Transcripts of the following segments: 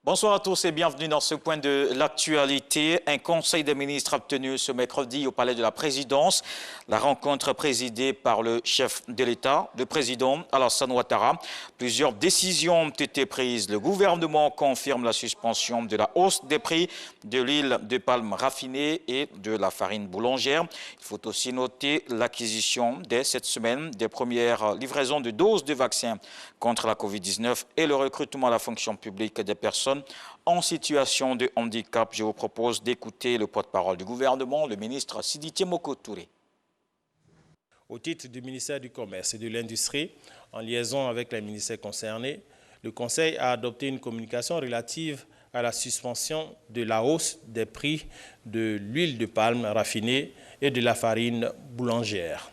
Bonsoir à tous et bienvenue dans ce point de l'actualité. Un conseil des ministres a tenu ce mercredi au palais de la présidence. La rencontre présidée par le chef de l'État, le président Alassane Ouattara. Plusieurs décisions ont été prises. Le gouvernement confirme la suspension de la hausse des prix de l'huile de palme raffinée et de la farine boulangère. Il faut aussi noter l'acquisition dès cette semaine des premières livraisons de doses de vaccins contre la Covid-19 et le recrutement à la fonction publique des personnes en situation de handicap. Je vous propose d'écouter le porte-parole du gouvernement, le ministre Sidiki Moko Touré. Au titre du ministère du Commerce et de l'Industrie, en liaison avec les ministères concernés, le Conseil a adopté une communication relative à la suspension de la hausse des prix de l'huile de palme raffinée et de la farine boulangère.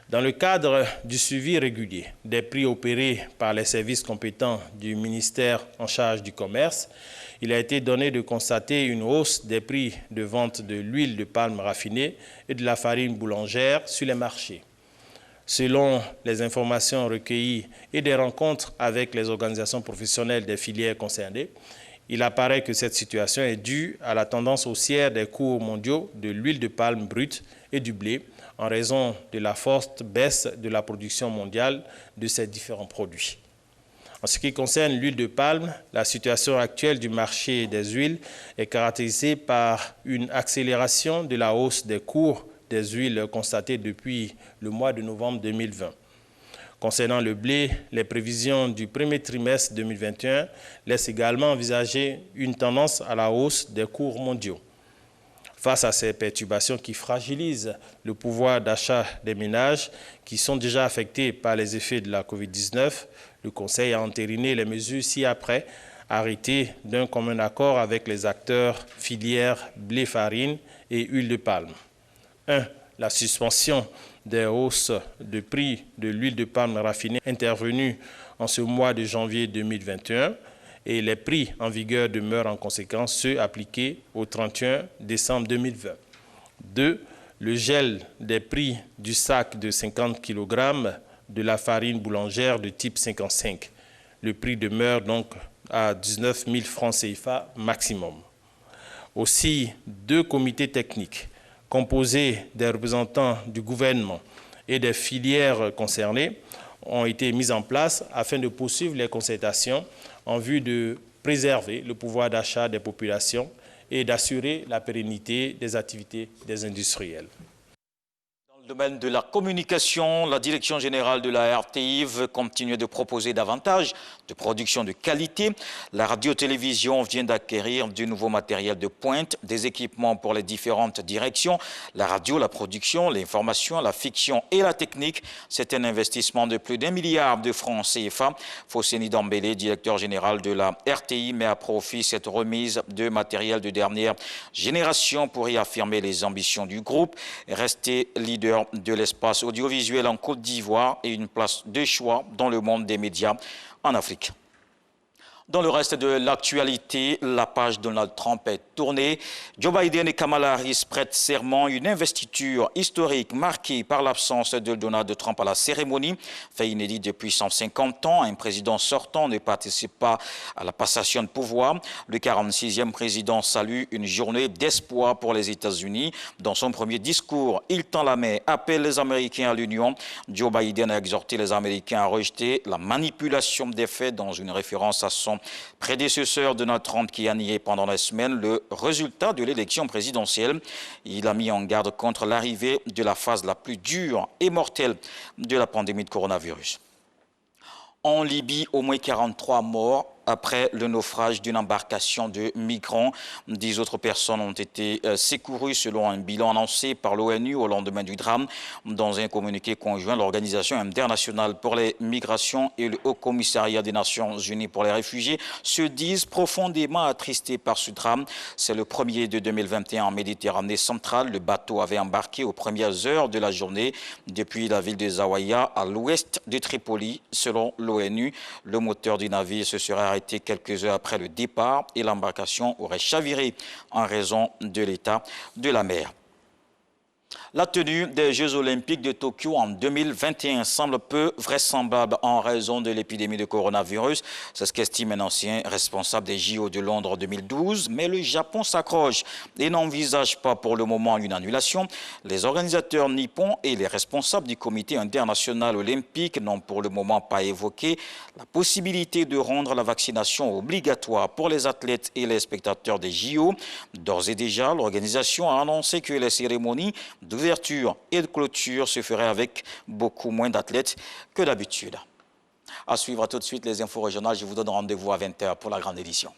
Dans le cadre du suivi régulier des prix opérés par les services compétents du ministère en charge du commerce, il a été donné de constater une hausse des prix de vente de l'huile de palme raffinée et de la farine boulangère sur les marchés. Selon les informations recueillies et des rencontres avec les organisations professionnelles des filières concernées, il apparaît que cette situation est due à la tendance haussière des cours mondiaux de l'huile de palme brute et du blé, en raison de la forte baisse de la production mondiale de ces différents produits. En ce qui concerne l'huile de palme, la situation actuelle du marché des huiles est caractérisée par une accélération de la hausse des cours des huiles constatée depuis le mois de novembre 2020. Concernant le blé, les prévisions du premier trimestre 2021 laissent également envisager une tendance à la hausse des cours mondiaux. Face à ces perturbations qui fragilisent le pouvoir d'achat des ménages qui sont déjà affectés par les effets de la Covid-19, le Conseil a entériné les mesures ci-après arrêtées d'un commun accord avec les acteurs filières blé-farine et huile de palme. 1. La suspension des hausses de prix de l'huile de palme raffinée intervenues en ce mois de janvier 2021. Et les prix en vigueur demeurent en conséquence ceux appliqués au 31 décembre 2020. 2. Le gel des prix du sac de 50 kg de la farine boulangère de type 55. Le prix demeure donc à 19 000 francs CFA maximum. Aussi, 2 comités techniques composés des représentants du gouvernement et des filières concernées ont été mis en place afin de poursuivre les concertations en vue de préserver le pouvoir d'achat des populations et d'assurer la pérennité des activités des industriels. Dans le domaine de la communication, la Direction générale de la RTI veut continuer de proposer davantage de production de qualité. La radio-télévision vient d'acquérir du nouveau matériel de pointe, des équipements pour les différentes directions. La radio, la production, l'information, la fiction et la technique. C'est un investissement de plus d'1 milliard de francs CFA. Fosseni Dambélé, directeur général de la RTI, met à profit cette remise de matériel de dernière génération pour y affirmer les ambitions du groupe, rester leader de l'espace audiovisuel en Côte d'Ivoire et une place de choix dans le monde des médias en Afrique. Dans le reste de l'actualité, la page Donald Trump est tournée. Joe Biden et Kamala Harris prêtent serment, une investiture historique marquée par l'absence de Donald Trump à la cérémonie. Fait inédit depuis 150 ans, un président sortant ne participe pas à la passation de pouvoir. Le 46e président salue une journée d'espoir pour les États-Unis. Dans son premier discours, il tend la main, appelle les Américains à l'union. Joe Biden a exhorté les Américains à rejeter la manipulation des faits dans une référence à son prédécesseur Donald Trump qui a nié pendant la semaine le résultat de l'élection présidentielle. Il a mis en garde contre l'arrivée de la phase la plus dure et mortelle de la pandémie de coronavirus. En Libye, au moins 43 morts après le naufrage d'une embarcation de migrants. 10 autres personnes ont été secourues selon un bilan annoncé par l'ONU au lendemain du drame. Dans un communiqué conjoint, l'Organisation internationale pour les migrations et le Haut Commissariat des Nations Unies pour les réfugiés se disent profondément attristés par ce drame. C'est le premier de 2021 en Méditerranée centrale. Le bateau avait embarqué aux premières heures de la journée depuis la ville de Zaouïa à l'ouest de Tripoli. Selon l'ONU, le moteur du navire se serait arrêté quelques heures après le départ et l'embarcation aurait chaviré en raison de l'état de la mer. La tenue des Jeux olympiques de Tokyo en 2021 semble peu vraisemblable en raison de l'épidémie de coronavirus. C'est ce qu'estime un ancien responsable des JO de Londres 2012. Mais le Japon s'accroche et n'envisage pas pour le moment une annulation. Les organisateurs nippons et les responsables du comité international olympique n'ont pour le moment pas évoqué la possibilité de rendre la vaccination obligatoire pour les athlètes et les spectateurs des JO. D'ores et déjà, l'organisation a annoncé que les cérémonies d'ouverture et de clôture se feraient avec beaucoup moins d'athlètes que d'habitude. À suivre tout de suite les infos régionales. Je vous donne rendez-vous à 20h pour la grande édition.